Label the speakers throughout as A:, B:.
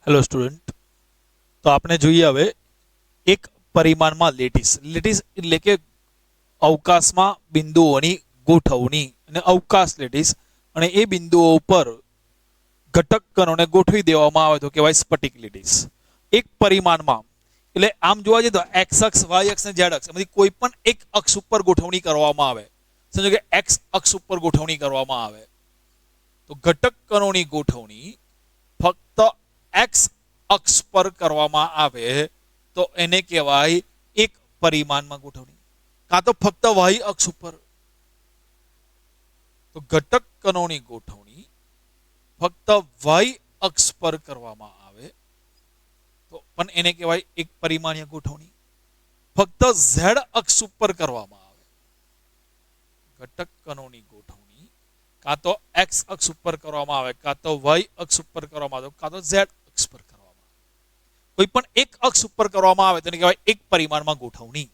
A: Hello student, તો આપણે જોઈએ હવે એક પરિમાણમાં લેટીસ. લેટીસ એટલે કે અવકાશમાં બિંદુઓની ગોઠવણી અને અવકાશ લેટીસ, અને એ બિંદુઓ ઉપર ઘટક કણોને ગોઠવી દેવામાં આવે તો કહેવાય સ્ફટિક લેટીસ. એક પરિમાણમાં એટલે આમ જોવા જઈએ તો એક્સ અક્ષ, વાય અક્ષ અને ઝેડ અક્ષ એમાંથી કોઈ પણ એક અક્ષ ઉપર ગોઠવણી કરવામાં આવે. સમજો કે એક્સ અક્ષ ઉપર ગોઠવણી કરવામાં આવે તો ઘટક કણોની ગોઠવણી ફક્ત એક્સ અક્ષ પર કરવામાં આવે તો એને કહેવાય એક પરિમાણમાં ગોઠવણી. કાં તો ફક્ત વાય અક્ષ ઉપર, તો ઘટક કણોની ગોઠવણી ફક્ત વાય અક્ષ પર કરવામાં આવે તો પણ એને કહેવાય એક પરિમાણીય ગોઠવણી. ફક્ત ઝેડ અક્ષ ઉપર કરવામાં આવે ઘટક કણોની ગોઠવણી કાં તો એક્સ અક્ષ ઉપર કરવામાં આવે, કાં તો વાય અક્ષ ઉપર કરવામાં આવે, કાં તો ઝેડ અક્ષ પર કરવામાં આવે. કોઈ પણ એક અક્ષ ઉપર કરવામાં આવે તેને કહેવાય એક પરિમાણમાં ગોઠવણી.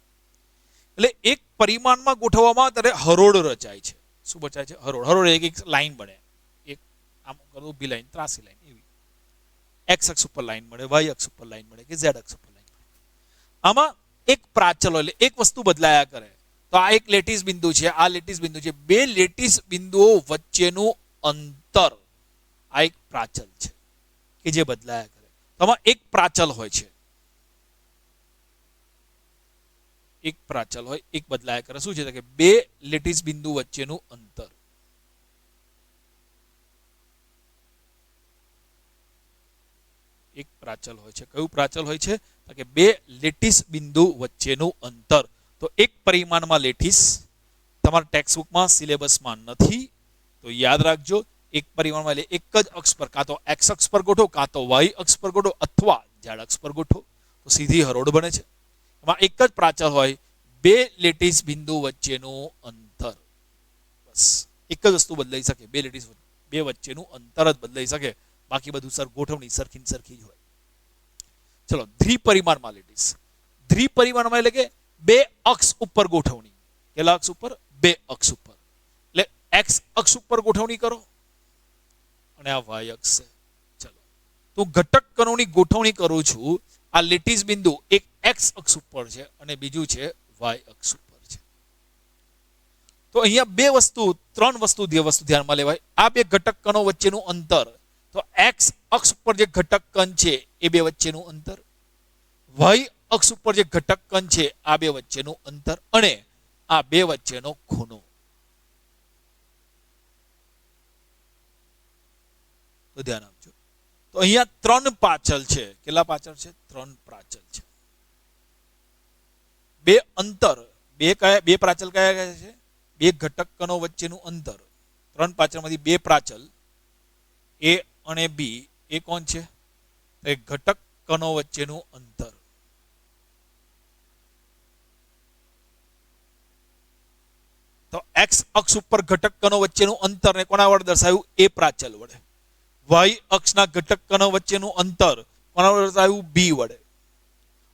A: એટલે એક પરિમાણમાં ગોઠવવામાં ત્યારે હરોળ રચાય છે. શું બચાય છે? હરોળ. હરોળ એક લાઈન બને, એક આમ ઊભી લાઈન, ત્રાસી લાઈન, એવી એક્સ અક્ષ ઉપર લાઈન મળે, વાય અક્ષ ઉપર લાઈન મળે કે ઝેડ અક્ષ ઉપર લાઈન મળે. આમાં એક પ્રાચલ એટલે એક વસ્તુ બદલાયા કરે. તો આ એક લેટીસ બિંદુ છે, આ લેટીસ બિંદુ છે. બે લેટીસ બિંદુઓ વચ્ચેનું અંતર આ એક પ્રાચલ છે કે જે બદલાયા કરે. તો આમાં એક પ્રાચલ હોય છે, એક પ્રાચલ હોય, એક બદલાયા કરે. શું છે કે બે લેટીસ બિંદુ વચ્ચેનું અંતર. એક પ્રાચલ હોય છે. કયું પ્રાચલ હોય છે? કે બે લેટીસ બિંદુ વચ્ચેનું અંતર. તો એક પરિમાણમાં લેટીસ તમારા ટેક્સ્ટબુકમાં સિલેબસમાં નથી, તો યાદ રાખજો. એક પરિમાણમાં એટલે એક જ અક્ષ પર, કાં તો એક્સ અક્ષ પર ગોઠો, કાં તો વાય અક્ષ પર ગોઠો, અથવા ઝેડ અક્ષ પર ગોઠો, તો સીધી હરોળ બને છે. એમાં એક જ પ્રાચલ હોય, બે લેટીસ બિંદુ વચ્ચેનું અંતર. બસ એક જ વસ્તુ બદલાઈ શકે, બે લેટીસ બે વચ્ચેનું અંતર જ બદલાઈ શકે, બાકી બધું ગોઠવણી સરખી સરખી જ હોય. ચલો, દ્વિપરિમાણમાં લેટીસ. દ્વિપરિમાણમાં એટલે કે બે અક્ષ ઉપર ગોઠવણી. કેટલા અક્ષ ઉપર? બે અક્ષ ઉપર. એટલે એક્સ અક્ષ ઉપર ગોઠવણી કરો અને આ વાય અક્ષ છે. ચલો, તો ઘટક કણોની ગોઠવણી કરું છું. આ લેટીસ બિંદુ એક એક્સ અક્ષ ઉપર છે અને બીજું છે વાય અક્ષ ઉપર છે. તો અહીંયા બે વસ્તુ, ત્રણ વસ્તુ ધ્યાનમાં લેવાય. આ બે ઘટક કણો વચ્ચેનું અંતર, તો એક્સ અક્ષ ઉપર જે ઘટક કણ છે એ બે વચ્ચેનું અંતર, વાય અક્ષ ઉપર જે ઘટક કણ છે આ બે વચ્ચેનું અંતર, અને આ બે વચ્ચેનો ખૂણો. તો ધ્યાન આપજો. તો અહીંયા ત્રણ પ્રાચલ છે. કેટલા પ્રાચલ છે? ત્રણ પ્રાચલ છે. બે અંતર, બે પ્રાચલ કયા કયા છે? બે ઘટક કણો વચ્ચેનું અંતર. ત્રણ પ્રાચલમાંથી બે પ્રાચલ એ અને બી એ કોણ છે? એ ઘટક કણો વચ્ચેનું અંતર. તો એક્સ અક્ષ ઉપર ઘટક કણો વચ્ચેનું અંતર ને કોના વડે દર્શાવ્યું? એ પ્રાચલ વડે. વાય અક્ષના ઘટક કણો વચ્ચેનું અંતર કોના વડે દર્શાવ્યું? બી વડે.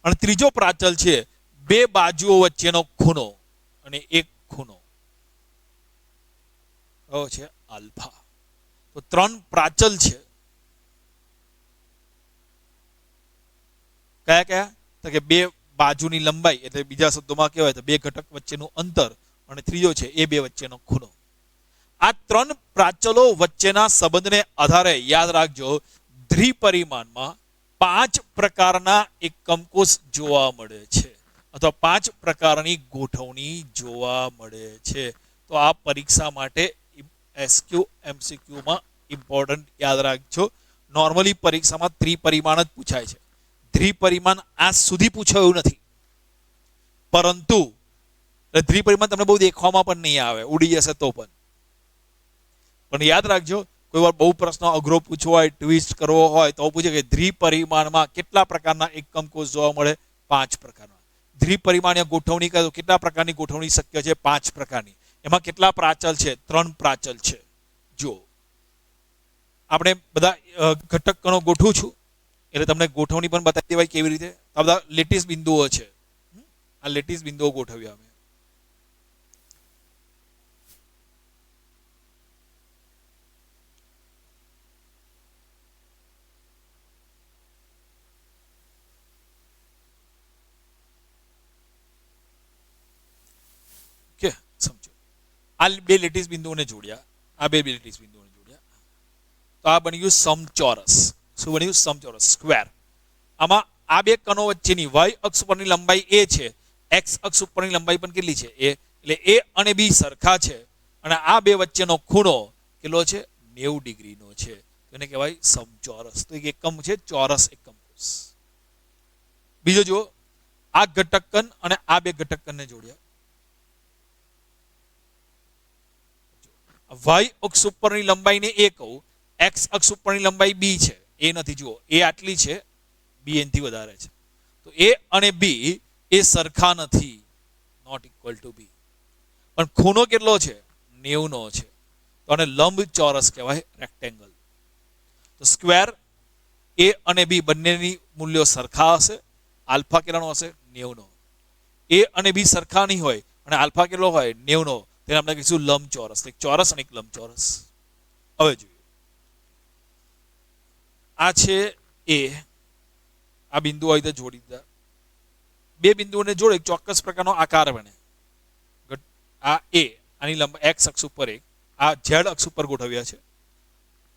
A: અને ત્રીજો પ્રાચલ છે બે બાજુઓ વચ્ચેનો ખૂણો, અને એક ખૂણો છે આલ્ફા. તો ત્રણ પ્રાચલ છે. કયા કયા? તો કે બે બાજુની લંબાઈ, એટલે બીજા શબ્દોમાં કહેવાય તો બે ઘટક વચ્ચેનું અંતર, અને ત્રીજો છે એ બે વચ્ચેનો ખૂણો. આ ત્રણ પ્રાચલો વચ્ચેના સંબંધને આધારે યાદ રાખજો, દ્વિપરિમાણમાં 5 પ્રકારના એકમકોષ જોવા મળે છે, અથવા 5 પ્રકારની ગોઠવણી જોવા મળે છે. તો આ પરીક્ષા માટે એસક્યુ એમસીક્યુમાં ઇમ્પોર્ટન્ટ યાદ રાખજો. નોર્મલી પરીક્ષામાં ત્રિપરિમાણ જ પૂછાય છે. દ્વિપરિમાણ આજ સુધી પૂછાયું નથી, પરંતુ દ્વિપરિમાણ તમને બહુ દેખવામાં પણ નહીં આવે, ઉડી જશે તો પણ યાદ રાખજો, કોઈ વાર બહુ પ્રશ્ન અઘરો પૂછવો હોય, ટ્વિસ્ટ કરવો હોય તો પૂછે કે દ્વિપરિમાણમાં કેટલા પ્રકારના એકમકોષ જોવા મળે? 5 પ્રકારના. દ્વિપરિમાણીય ગોઠવણી કરો, કેટલા પ્રકારની ગોઠવણી શક્ય છે? 5 પ્રકારની. એમાં કેટલા પ્રાચલ છે? 3 પ્રાચલ છે. જો આપણે બધા ઘટક કણો ગોઠવું છું એટલે તમને ગોઠવણી પણ બતાવી દેવાય કેવી રીતે. આ બધા લેટીસ બિંદુઓ છે. આ લેટીસ બિંદુઓ ગોઠવ્યા અમે. આ બે લેટીસ બિંદુઓને જોડ્યા, આ બે લેટીસ બિંદુઓને જોડ્યા તો આ બની ગયું સમચોરસ. શું બન્યું? સમચોરસ, સ્ક્વેર. આમાં આ બે કણો વચ્ચેની વાય અક્ષ ઉપરની લંબાઈ એ છે, એક્સ અક્ષ ઉપરની લંબાઈ પણ કેટલી છે? એ. એટલે એ અને બી સરખા છે અને આ બે વચ્ચેનો ખૂણો કેટલો છે? 90 ડિગ્રીનો છે. એને કહેવાય સમચોરસ. તો એક એકમ છે ચોરસ એકમ કોષ. બીજો જુઓ, આ ઘટકકણ અને આ બે ઘટકકણને જોડ્યા. વાય અક્ષ ઉપરની લંબાઈને એ કહું, એક્સ અક્ષ ઉપરની લંબાઈ બી છે. એ નથી, જુઓ એ આટલી છે, બી એનથી વધારે છે. તો એ અને બી એ સરખા નથી, નોટ ઇક્વલ ટુ બી. પણ ખૂણો કેટલો છે? 90 નો છે. તો આને લંબચોરસ કહેવાય, રેક્ટેંગલ. તો સ્ક્વેર એ અને બી બંનેની મૂલ્યો સરખા હશે. આલ્ફા કેટલાનો હશે? 90 નો. એ અને બી સરખા નહીં હોય અને આલ્ફા કેટલો હોય? 90 નો. તેને આપણે કહીશું લંબચોરસ. એક ચોરસ અને એક લંબચોરસ. હવે જોઈએ, આ છે એ. આ બિંદુ આવી રીતે જોડી દીધા. બે બિંદુઓને જોડે એક ચોક્કસ પ્રકારનો આકાર બને. આ એ, આની લંબાઈ એક્સ અક્ષ ઉપર એક, આ ઝેડ અક્ષ ઉપર ગોઠવ્યા છે.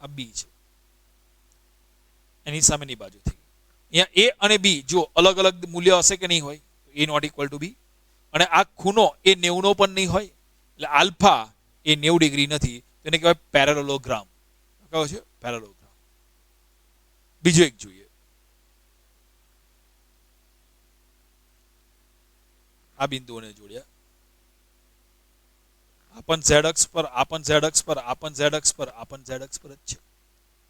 A: આ બી છે એની સામેની બાજુથી. અહીંયા એ અને બી જો અલગ અલગ મૂલ્ય હશે કે નહીં હોય? એ નોટ ઇક્વલ ટુ બી. અને આ ખૂણો એ 90 નો પણ નહીં હોય. એટલે આલ્ફા એ 90 ડિગ્રી નથી. તેને કહેવાય પેરેલલોગ્રામ. કયો છે? પેરેલલોગ્રામ. બીજો એક જોઈએ, આ બિંદુઓને જોડ્યા. આપણ ઝેડ અક્ષ પર, આપણ ઝેડ અક્ષ પર, આપણ ઝેડ અક્ષ પર, આપણ ઝેડ અક્ષ પર જ છે.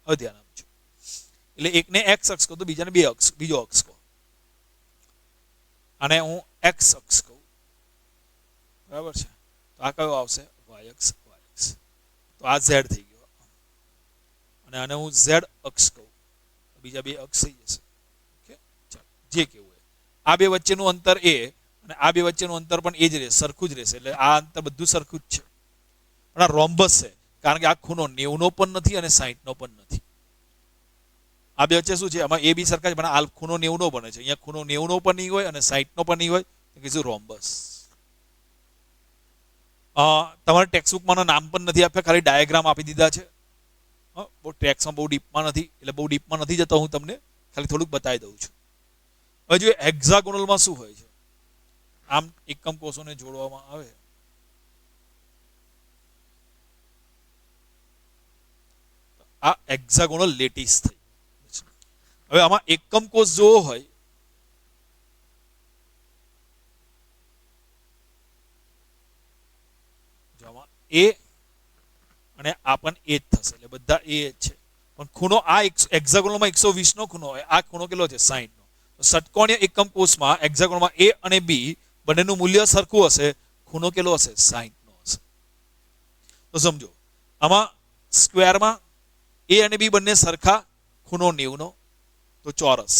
A: હવે ધ્યાન આપજો. એટલે એકને એક્સ અક્ષ કહું તો બીજાને બે અક્ષ, બીજો અક્ષ કહો. અને હું એક્સ અક્ષ કહું, બરાબર છે. તો આ કયો આવશે? વાય અક્ષ. વાય અક્ષ. તો આ ઝેડ થઈ ગયો. અને આને હું ઝેડ અક્ષ કહું, બીજા બે અક્ષ થઈ જશે. ઓકે, ચાલો જે કેવું હોય. આ બે વચ્ચેનું અંતર એ અને આ બે વચ્ચેનું અંતર પણ એ જ રહેશે, સરખું જ રહેશે. એટલે આ અંતર બધું સરખું જ છે. પણ આ રોમ્બસ છે, કારણ કે આ ખૂણો 90 નો પણ નથી અને 60 નો પણ નથી. આ બે વચ્ચે શું છે? આમાં એ બી સરખા છે પણ આ ખૂણો 90 નો બને છે. અહીંયા ખૂણો 90 નો પણ નહીં હોય અને 60 નો પણ નહીં હોય. કીધું રોમ્બસ. તમારે ટેક્સ્ટબુકમાં નામ પણ નથી આપ્યા, ખાલી ડાયાગ્રામ આપી દીધા છે. બહુ ટેક્સમાં બહુ ડીપમાં નથી, એટલે બહુ ડીપમાં નથી જતો. હું તમને ખાલી થોડુંક બતાવી દઉં છું. હવે જો હેક્ઝાગોનલમાં શું હોય છે? આમ એકમ કોષોને જોડવામાં આવે. આ હેક્ઝાગોનલ લેટીસ થઈ. હવે આમાં એકમ કોષ જોવો હોય એ અને આ પણ એ જ થશે. એટલે બધા એ જ છે. પણ ખૂણો આ હેક્ઝાગોનલમાં 120 નો ખૂણો હોય, આ ખૂણો કેટલો છે? 60 નો. તો ષટકોણીય એકમ કોષમાં હેક્ઝાગોનલમાં એ અને બી બંનેનું મૂલ્ય સરખું હશે. ખૂણો કેટલો હશે? 60 નો હશે. તો સમજો, આમાં સ્ક્વેરમાં એ અને બી બંને સરખા, ખૂણો 90 નો, તો ચોરસ.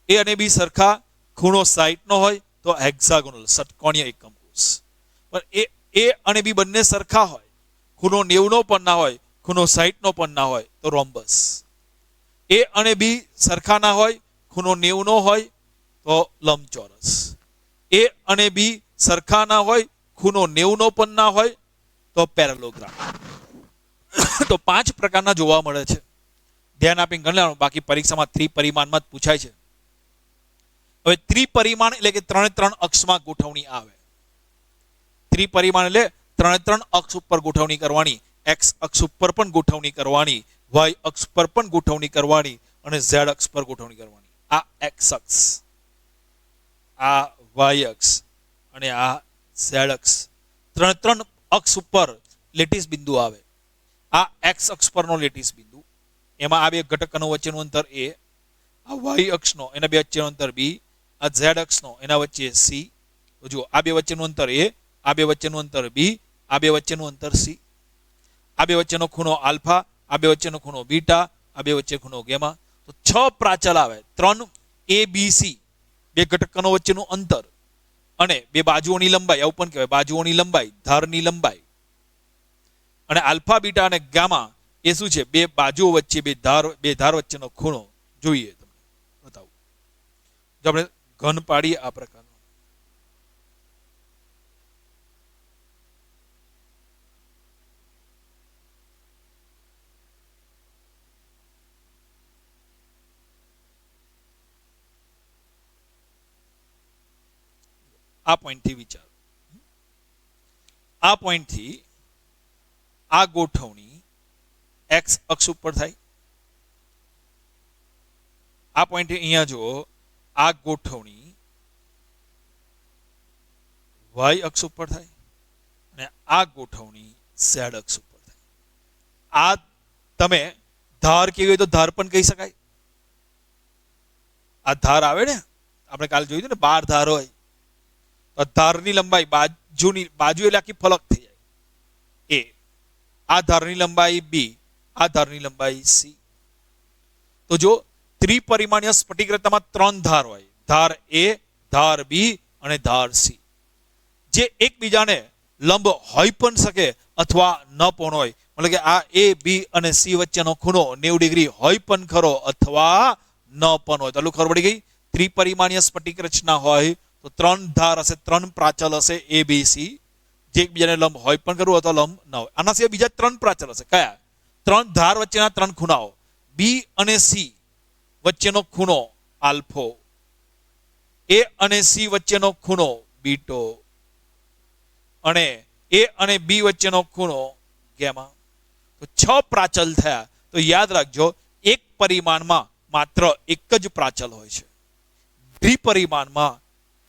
A: એ અને બી સરખા, ખૂણો 60 નો હોય તો હેક્ઝાગોનલ, ષટકોણીય એકમ કોષ. પણ એ અને બી બંને સરખા હોય, ખૂણો 90 નો પણ ના હોય, ખૂણો 60 નો પણ ના હોય તો રોમ્બસ. એ અને બી સરખા ના હોય, ખૂણો 90 નો હોય તો લંબચોરસ. એ અને બી સરખા ના હોય, ખૂણો 90 નો પણ ના હોય તો પેરેલોગ્રામ. તો 5 પ્રકારના જોવા મળે છે. ધ્યાન આપીને ગણી લેવાનું. બાકી પરીક્ષામાં ત્રિપરિમાણમાં જ પૂછાય છે. હવે ત્રિપરિમાણ એટલે કે 3 અક્ષમાં ગોઠવણી આવે. ત્રિપરિમાણ એટલે 3 અક્ષ ઉપર ગોઠવણી કરવાની. એક્સ અક્ષ ઉપર પણ ગોઠવણી કરવાની, વાય અક્ષ પર પણ ગોઠવણી કરવાની અને ઝેડ અક્ષ પર ગોઠવણી કરવાની. આ એક્સ અક્ષ, આ વાય અક્ષ અને આ ઝેડ અક્ષ. 3 અક્ષ ઉપર લેટીસ બિંદુ આવે. આ એક્સ અક્ષ પરનો લેટીસ બિંદુ, એમાં આ બે ઘટકનો વચ્ચેનું અંતર એ, આ વાય અક્ષનો એના બે વચ્ચેનું અંતર બી, આ ઝેડ અક્ષનો એના વચ્ચે સી. તો જુઓ, આ બે વચ્ચેનું અંતર એ, આ બે વચ્ચેનું અંતર બી, આ બે વચ્ચેનું અંતર સી. આ બે વચ્ચેનો ખૂણો આલ્ફા, આ બે વચ્ચેનો ખૂણો બીટા, આ બે વચ્ચે ખૂણો ગેમા. તો 6 પ્રાચલ આવે. 3 એ બી સી, બે ઘટકનો વચ્ચેનું અંતર અને બે બાજુઓની લંબાઈ, આવું પણ કહેવાય બાજુઓની લંબાઈ, ધારની લંબાઈ. અને આલ્ફા, બીટા અને ગામા એ શું છે? બે બાજુઓ વચ્ચે, બે ધાર વચ્ચેનો ખૂણો. જોઈએ તમને બતાવું. જો આપણે ઘન પાડીએ આ પ્રકારનો, આ પોઈન્ટથી વિચારો. આ પોઈન્ટથી આ ગોઠવણી એક્સ અક્ષ ઉપર થાય. આ પોઈન્ટથી અહીંયા જુઓ, આ ગોઠવણી વાય અક્ષ ઉપર થાય અને આ ગોઠવણી ઝેડ અક્ષ ઉપર થાય. આ તમે ધાર કેવી હોય તો ધાર પણ કહી શકાય. આ ધાર આવે ને, આપણે કાલે જોયું હતું ને, 12 ધાર હોય તો ધારની લંબાઈ બાજુ એટલે આખી ફલક થઈ જાય એ. આ ધારની લંબાઈ બી, આ ધારની લંબાઈ સી. તો જો ત્રિપરિમાણીય સ્ફટિક રેખામાં 3 ધાર હોય, ધાર એ, ધાર બી અને ધાર સી, જે એકબીજાને લંબ હોઈ પણ શકે અથવા ન પણ હોય. મતલબ કે આ એ, બી અને સી વચ્ચેનો ખૂણો 90 ડિગ્રી હોય પણ ખરો અથવા ન પણ હોય. તો આટલું ખબર પડી ગઈ. ત્રિપરિમાણીય સ્ફટિક રચના હોય તો 3 ધાર હશે, 3 પ્રાચલ હશે એ, બી, સી, જે એકબીજાને લંબ હોય પણ ખરું અથવા લંબ ન હોય. આના સિવાય બીજા 3 પ્રાચલ હશે. કયા? 3 ધાર વચ્ચેના 3 ખૂણાઓ. બી અને સી વચ્ચેનો ખૂણો આલ્ફો, એ અને સી વચ્ચેનો ખૂણો બીટો અને એ અને બી વચ્ચેનો ખૂણો ગેમા. તો 6 પ્રાચલ થયા. તો યાદ રાખજો, એક પરિમાણમાં માત્ર એક જ પ્રાચલ હોય છે. દ્વિપરિમાણમાં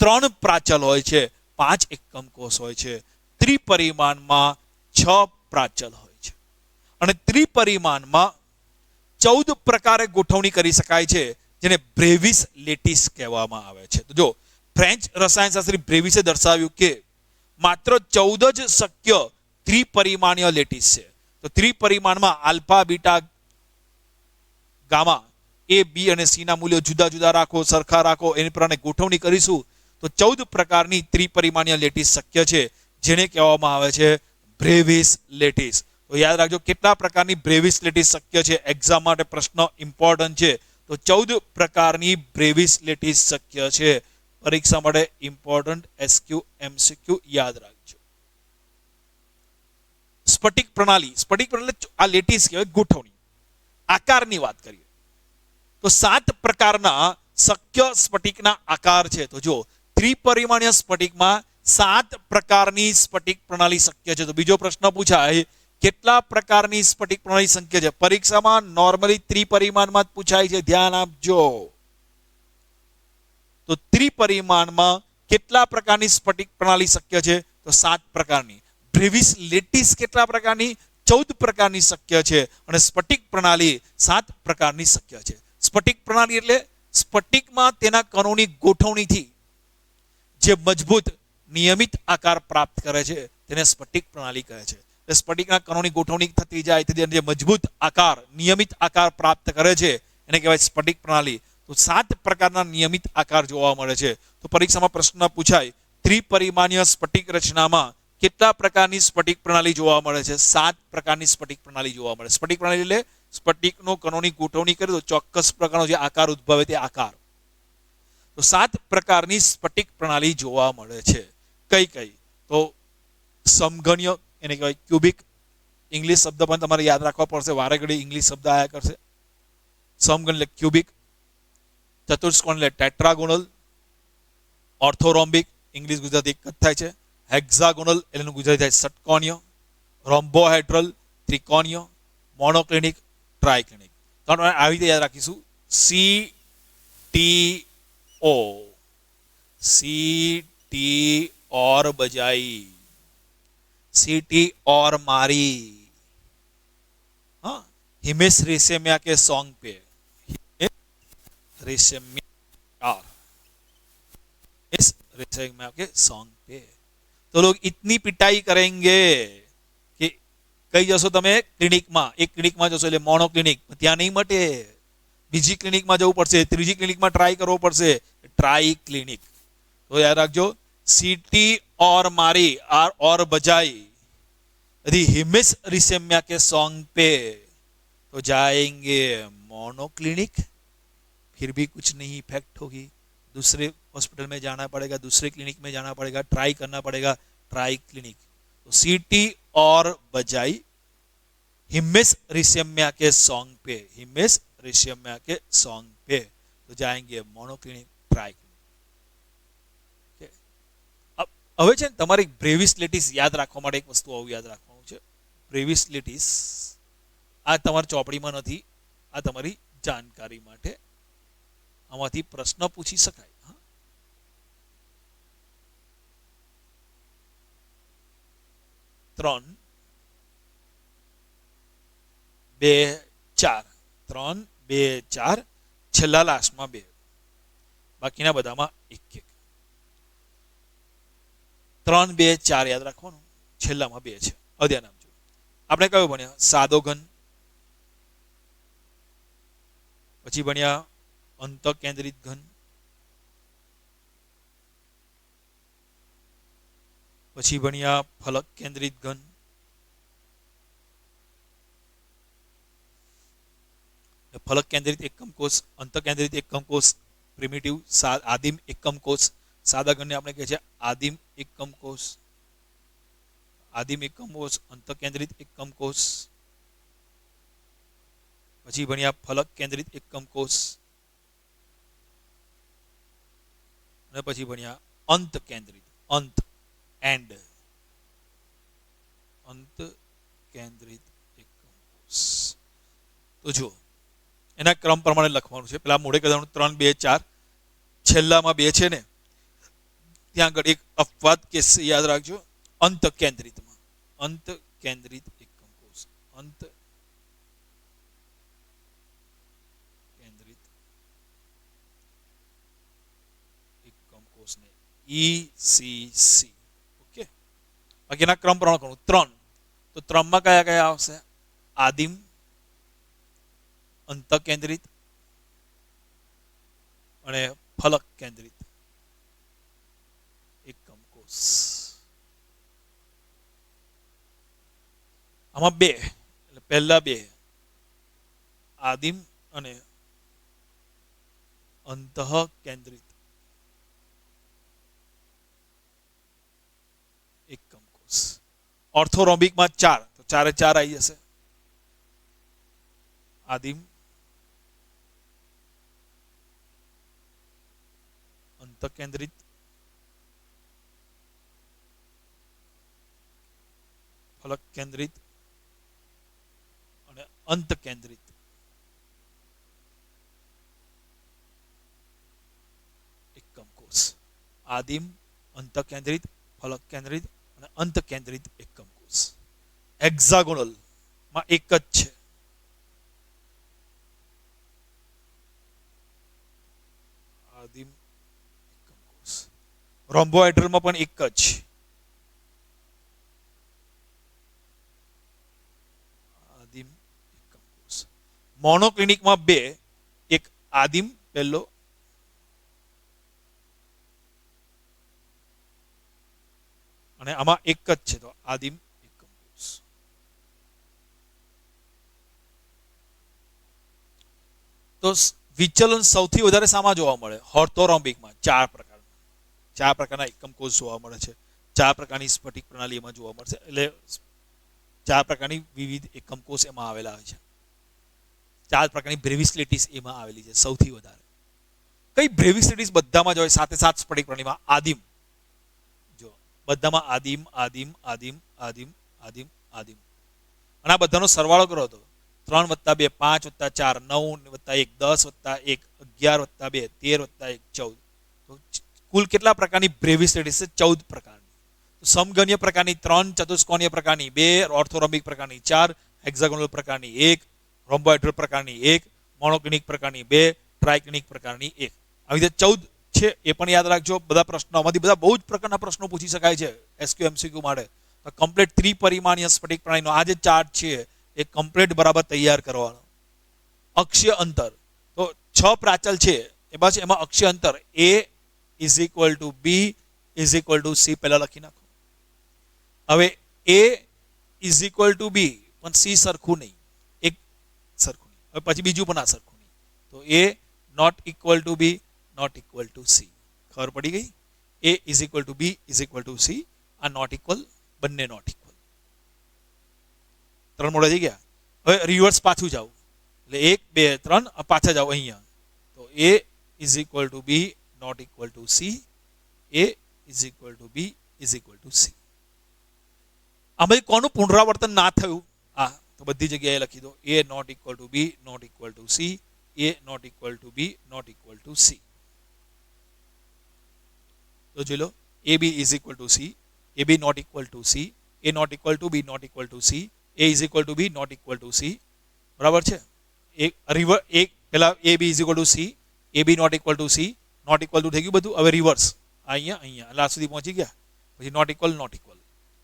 A: 3 પ્રાચલ હોય છે, 5 એકમ કોષ હોય છે. ત્રિપરિમાણમાં 6 પ્રાચલ હોય છે અને ત્રિપરિમાણમાં 14 પ્રકારે ગોઠવણી કરી શકાય છે, જેને બ્રેવિસ લેટિસ કહેવામાં આવે છે. તો જો ફ્રેન્ચ રસાયણશાસ્ત્રી બ્રેવિસે દર્શાવ્યું કે માત્ર 14 જ શક્ય ત્રિપરિમાણીય લેટિસ છે. તો ત્રિપરિમાણમાં આલ્ફા, બીટા, ગામા, એ, બી અને સી ના મૂલ્યો જુદા જુદા રાખો, સરખા રાખો, એની પ્રમાણે ગોઠવણી કરીશું તો 14 પ્રકારની ત્રિપરિમાણીય લેટિસ શક્ય છે, જેને કહેવામાં આવે છે બ્રેવિસ લેટિસ. તો યાદ રાખજો, કેટલા પ્રકારની બ્રેવિસ લેટિસ શક્ય છે, એક્ઝામ માટે પ્રશ્ન ઇમ્પોર્ટન્ટ છે. તો 14 પ્રકારની બ્રેવિસ લેટિસ શક્ય છે. પરીક્ષા માટે ઇમ્પોર્ટન્ટ એસક્યુ એમસીક્યુ યાદ રાખજો. સ્ફટિક પ્રણાલી, સ્ફટિક પ્રણાલી આ લેટિસ કહેવાય. ગોઠવણી આકારની વાત કરીએ તો 7 પ્રકારના શક્ય સ્ફટિકના આકાર છે. તો જો ત્રિપરિમાણીય સ્ફટિકમાં 7 પ્રકારની સ્ફટિક પ્રણાલી શક્ય છે. તો બીજો પ્રશ્ન પૂછાય, કેટલા પ્રકારની સ્ફટિક પ્રણાલી શક્ય છે? પરીક્ષામાં નોર્મલી ત્રિપરિમાણમાં જ પૂછાય છે, ધ્યાન આપજો. તો ત્રિપરિમાણમાં કેટલા પ્રકારની સ્ફટિક પ્રણાલી શક્ય છે? તો 7 પ્રકારની. બ્રેવિસ લેટિસ કેટલા પ્રકારની? 14 પ્રકારની શક્ય છે અને સ્ફટિક પ્રણાલી 7 પ્રકારની શક્ય છે. સ્ફટિક પ્રણાલી એટલે સ્ફટિકમાં તેના કણોની ગોઠવણીથી જે મજબૂત નિયમિત આકાર પ્રાપ્ત કરે છે તેને સ્ફટિક પ્રણાલી કહે છે. સ્ફટિકના કણોની ગોઠવણી થતી જાય તેથી જે મજબૂત આકાર, નિયમિત આકાર પ્રાપ્ત કરે છે એને કહેવાય સ્ફટિક પ્રણાલી. તો 7 પ્રકારના નિયમિત આકાર જોવા મળે છે. તો પરીક્ષામાં પ્રશ્ન પૂછાય, ત્રિપરિમાણીય સ્ફટિક રચનામાં કેટલા પ્રકારની સ્ફટિક પ્રણાલી જોવા મળે છે? 7 પ્રકારની સ્ફટિક પ્રણાલી જોવા મળે. સ્ફટિક પ્રણાલી એટલે સ્ફટિકનો કણોની ગોઠવણી કરે તો ચોક્કસ પ્રકારનો જે આકાર ઉદ્ભવે તે આકાર. તો 7 પ્રકારની સ્ફટિક પ્રણાલી જોવા મળે છે. કઈ કઈ? તો સમઘનીય એને કહેવાય ક્યુબિક. ઇંગ્લિશ શબ્દ પણ તમારે યાદ રાખવા પડશે, વારે ઘડી ઇંગ્લિશ શબ્દ આયા કરશે. સમઘન એટલે ક્યુબિક, ચતુષ્કોણ એટલે ટેટ્રાગોનલ, ઓર્થોરોમ્બિક ઇંગ્લિશ ગુજરાતી એક જ થાય છે, હેક્ઝાગોનલ એટલે ગુજરાતી થાય ષટકોણીય, રોમ્બોહેડ્રલ ત્રિકોણીય, મોનોક્લિનિક, ટ્રાઇક્લિનિક. તો આવી રીતે યાદ રાખીશું. સી ટી ओ, सी टी और बजाई, सीटी और मारी. हाँ, हिमेश रेशमिया के सॉन्ग पे, रेशमिया के सॉन्ग पे तो लोग इतनी पिटाई करेंगे कि कई जसो तमे क्लिनिक में, एक क्लिनिक में जसो એટલે મોનો ક્લિનિક, ત્યાં નહીં મટે, બીજી ક્લિનિકમાં જવું પડશે, ત્રીજી ક્લિનિકમાં ટ્રાય કરવો પડશે, ट्राई क्लिनिक. तो याद रखो, सीटी और मारी और बजाई, यदि हिमेश रेशमिया के सॉन्ग पे तो जाएंगे मोनो क्लिनिक, फिर भी कुछ नहीं इफेक्ट होगी, दूसरे हॉस्पिटल में जाना पड़ेगा, दूसरे क्लिनिक में जाना पड़ेगा, ट्राई करना पड़ेगा, ट्राई क्लिनिक. तो सीटी और बजाई हिमेश रेशमिया के सॉन्ग पे, हिमेश रेशमिया के सॉन्ग पे तो जाएंगे मोनो क्लिनिक, ट्राई. હવે છે ને તમારે બ્રેવિસ લેટિસ યાદ રાખવા માટે એક વસ્તુ આવું યાદ રાખવાનું છે. બ્રેવિસ લેટિસ આ તમારી ચોપડીમાં નથી, આ તમારી જાણકારી માટે. આમાંથી પ્રશ્ન પૂછી શકાય. 3, 2, 4, 3, 2, 4, છેલ્લા લાસ્ટમાં 2, બાકીના બધામાં 1, 1. 3, 2, 4 યાદ રાખવાનું, છેલ્લામાં 2 છે. ધ્યાન આપજો. આપણે કયો ભણ્યા? સાદો ઘન, પછી ભણ્યા અંત કેન્દ્રિત ઘન, પછી ભણ્યા ફલક કેન્દ્રિત ઘન, ફલક કેન્દ્રિત એકમ કોષ, અંત કેન્દ્રિત એકમ કોષ, પ્રિમિટિવ આદિમ એકમ કોષ. સાદા ઘનને આપણે કહે છે આદિમ એકમ કોષ, આદિમ એકમ કોષ, અંત કેન્દ્રિત એકમ કોષ. પછી ભણ્યા ફલક કેન્દ્રિત એકમ કોષ, અને પછી ભણ્યા અંત કેન્દ્રિત, અંત એન્ડ, અંત કેન્દ્રિત એકમ કોષ. તો જુઓ, એના ક્રમ પ્રમાણે લખવાનું છે. પેલા મોઢે કહેવાનું 3, 2, 4, છેલ્લામાં 2 છે ને, ત્યાં આગળ એક અપવાદ કેસ યાદ રાખજો. અંત કેન્દ્રિતમાં, અંત કેન્દ્રિત એકમ કોષ, અંત કેન્દ્રિત એકમ કોષને ECC. ઓકે, બાકીના ક્રમ પ્રમાણે કરું 3. તો 3 માં કયા કયા આવશે? આદિમ, અંત કેન્દ્રિત અને ફલક કેન્દ્રિત એકમ કોષ. આમાં 2, એટલે પહેલા 2 આદિમ અને અંત કેન્દ્રિત એકમ કોષ. ઓર્થોરોમ્બિકમાં 4, તો 4 4 આવી જશે. આદિમ, અંત કેન્દ્રિત, ફલક કેન્દ્રિત અને અંત કેન્દ્રિત એકમ કોષ. આદિમ, અંત કેન્દ્રિત, ફલક કેન્દ્રિત અને અંત કેન્દ્રિત એકમ કોષ. હેક્સાગોનલ માં એક જ છે. આદિમ એકમ કોષ. રોમ્બોહેડ્રલમાં પણ એક જ. આદિમ એકમ કોષ. મોનોક્લિનિકમાં 2, એક આદિમ પહેલો અને આમાં એક જ છે, તો આદિમ એકમ કોષ. તો વિચલન સૌથી વધારે સામાં જોવા મળે? ઓર્થોરોમ્બિકમાં 4 પ્રકારના, 4 પ્રકારના એકમ કોષ જોવા મળે છે. 4 પ્રકારની સ્ફટિક પ્રણાલી એમાં જોવા મળશે. એટલે 4 પ્રકારની વિવિધ એકમ કોષ એમાં આવેલા હોય છે. 4 પ્રકારની બ્રેવિસ લેટિસ એમાં આવેલી છે સૌથી વધારે. કઈ બ્રેવિસ લેટિસ બધામાં જ હોય, સાથે સ્ફટિક પ્રણાલીમાં આદિમ. જો બધામાં આદિમ, આદિમ, આદિમ, આદિમ, આદિમ, આદિમ. અને આ બધાનો સરવાળો કરો તો 3 + 2 5 + 4 9 + 1 10 + 1 11 + 2 13 + 1 14. તો કુલ કેટલા પ્રકારની બ્રેવિસ લેટિસ છે? 14 પ્રકારની. સમઘનીય પ્રકારની 3, ચતુષ્કોણીય પ્રકારની 2, ઓર્થોરોમ્બિક પ્રકારની 4, હેક્સાગોનલ પ્રકારની 1, રોમ્બોહેડ્રલ પ્રકારની 1, મોનોક્લિનિક પ્રકારની 2, ટ્રાઇક્લિનિક પ્રકારની 1. આવી રીતે 14 છે. એ પણ યાદ રાખજો. બધા પ્રશ્નો આમાંથી બધા બહુ જ પ્રકારના પ્રશ્નો પૂછી શકાય છે એસક્યુ એમસીક્યુ માટે. કમ્પ્લીટ ત્રિપરિમાણીય સ્ફટિક પ્રણાલીનો આ જે ચાર્ટ છે એ કમ્પ્લીટ બરાબર તૈયાર કરવાનો. અક્ષીય અંતર તો 6 પ્રાચલ છે, એમાં અક્ષીય અંતર A = B = C પહેલા લખી નાખો. હવે A = B પણ C સરખું નહીં, એક સરખું નહીં. હવે પછી બીજું પણ આ સરખું નહીં. તો A ≠ B ≠ C. ખબર પડી ગઈ? A = B = C. આ નોટ ઇક્વલ, બંને નોટ ઇક્વલ. 3 મોડા થઈ ગયા. હવે રિવર્સ પાછું જાવ, એટલે 1 2 3 પાછા જાવ અહીંયા. તો A = B ≠ C, A = B is equal to C. આમાંથી કોનું પુનરાવર્તન ના થયું? આ તો બધી જગ્યાએ લખી દો. A not equal to B not equal to C, A not equal to B not equal to C. તો જોઈ લો, A B is equal to C, A B not equal to C, A not equal to B not equal to C, A is equal to B not equal to C. બરાબર છે? એક પેલા A B is equal to C, A B not equal to C, not equal two થઈ ગયું બધું. હવે reverse અહીંયા last સુધી પહોંચી ગયા. પછી નોટ ઇક્વલ,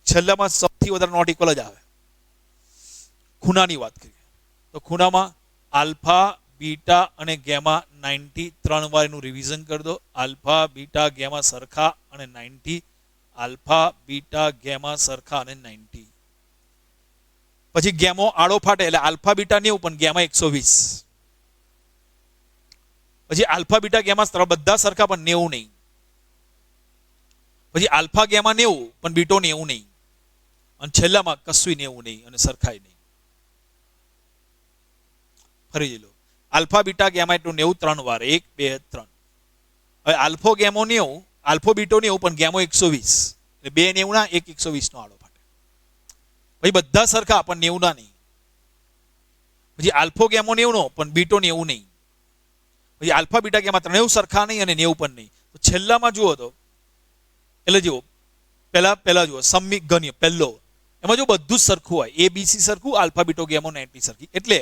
A: છેલ્લામાં સૌથી વધારે નોટ ઇક્વલ જ આવે. ખૂણાની વાત કરીએ તો ખૂણામાં આલ્ફા, બીટા અને ગેમા 90 3 વાર એનું રિવિઝન કરી દો. આલ્ફા, બીટા, ગેમા સરખા અને 90, આલ્ફા, બીટા, ગેમા સરખા અને 90. પછી ગેમો આડો ફાટે એટલે આલ્ફા બીટા 90 પણ ગેમા 120. પછી આલ્ફા બીટા ગેમા બધા સરખા પણ 90 નહીં. પછી આલ્ફા ગેમા 90 પણ બીટો 90 નહીં. અને છેલ્લામાં કશું 90 નહીં અને સરખાય નહીં. ફરી લો, આલ્ફા બીટા ગેમા એટલું 90 3 વાર, 1 2 3. હવે આલ્ફો ગેમો 90, આલ્ફો બીટો 90 પણ ગેમો 120 એટલે 2 90 ના 1 120 નો આડો ફાટે. પછી બધા સરખા પણ 90 ના નહીં. પછી આલ્ફો ગેમો 90 નો પણ બીટો 90 નહીં. પછી આલ્ફા બીટા ગેમા 90 સરખા નહીં અને 90 પણ નહીં. તો છેલ્લામાં જુઓ તો એટલે જુઓ પહેલા જુઓ સમઘનીય પહેલો એમાં જો બધું જ સરખું હોય, એ બી સી સરખું, આલ્ફા બીટો ગેમો 90 સરખી, એટલે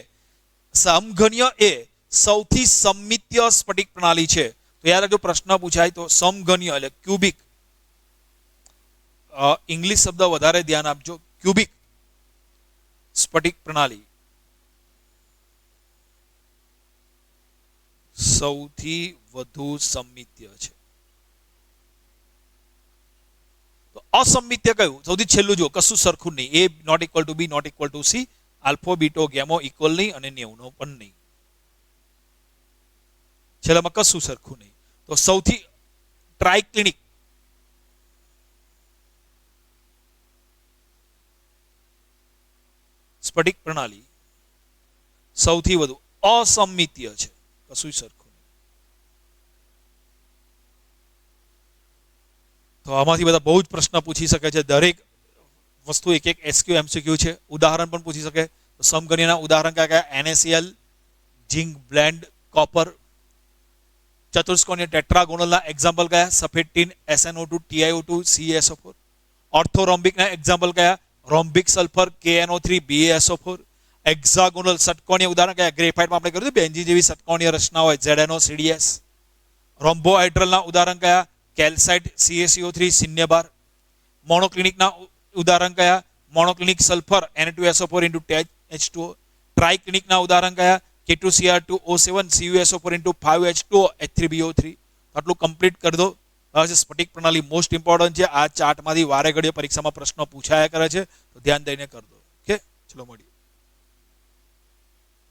A: સમઘનીય એ સૌથી સમમિતીય સ્ફટિક પ્રણાલી છે. તો યાર જો પ્રશ્ન પૂછાય તો સમઘનીય એટલે ક્યુબિક, ઇંગ્લિશ શબ્દ વધારે ધ્યાન આપજો, ક્યુબિક સ્ફટિક પ્રણાલી સૌથી વધુ સમમિતીય છે. તો અસમમિતીય કયું? સૌથી છેલ્લું જો કશું સરખું નહીં, A not equal to B not equal to C, alpha beta gamma equal નહીં અને 90 નો પણ નહીં. છેલ્લામાં કશું સરખું નહીં. તો સૌથી ટ્રાઇક્લિનિક સ્ફટિક પ્રણાલી સૌથી વધુ અસમમિતીય છે, કશું સરખું નહીં. તો આમાંથી બધા બહુ જ પ્રશ્ન પૂછી શકે છે. દરેક વસ્તુ એક એક એસક્યુ એમસીક્યુ છે. ઉદાહરણ પણ પૂછી શકે. તો સમઘનીયના ઉદાહરણ કયા કયા? NaCl, zinc blende, copper. ચતુષ્કોણીય ટેટ્રાગોનલના એક્ઝામ્પલ કયા? સફેદ tin, SnO2, TiO2, CaSO4. ઓર્થોરોમ્બિકના example કયા? રોમ્બિક સલ્ફર, KNO3, BaSO4. હેક્સાગોનલ ષટકોણીય ઉદાહરણ કયા? ગ્રેફાઇટમાં આપણે કર્યું બેન્ઝીન જેવી ષટકોણીય રચના હોય, ZnO, CdS. રોમ્બોહાઇડ્રલના ઉદાહરણ કયા? કેલ્સાઇટ, CaCO3, શૂન્ય બાર. મોનોક્લિનિકના ઉદાહરણ કયા? મોનોક્લિનિક સલ્ફર, Na2SO4 into H2O. ટ્રાઇક્લિનિકના ઉદાહરણ કયા? K2Cr2O7, CuSO4 into 5H2O, H3BO3. આટલું કમ્પ્લીટ કરી દો. સ્ફટિક પ્રણાલી મોસ્ટ ઇમ્પોર્ટન્ટ છે. આ ચાર્ટમાંથી વારે ઘડીએ પરીક્ષામાં પ્રશ્નો પૂછાયા કરે છે, તો ધ્યાન દઈને કરી દો. ઓકે, ચલો મળીએ.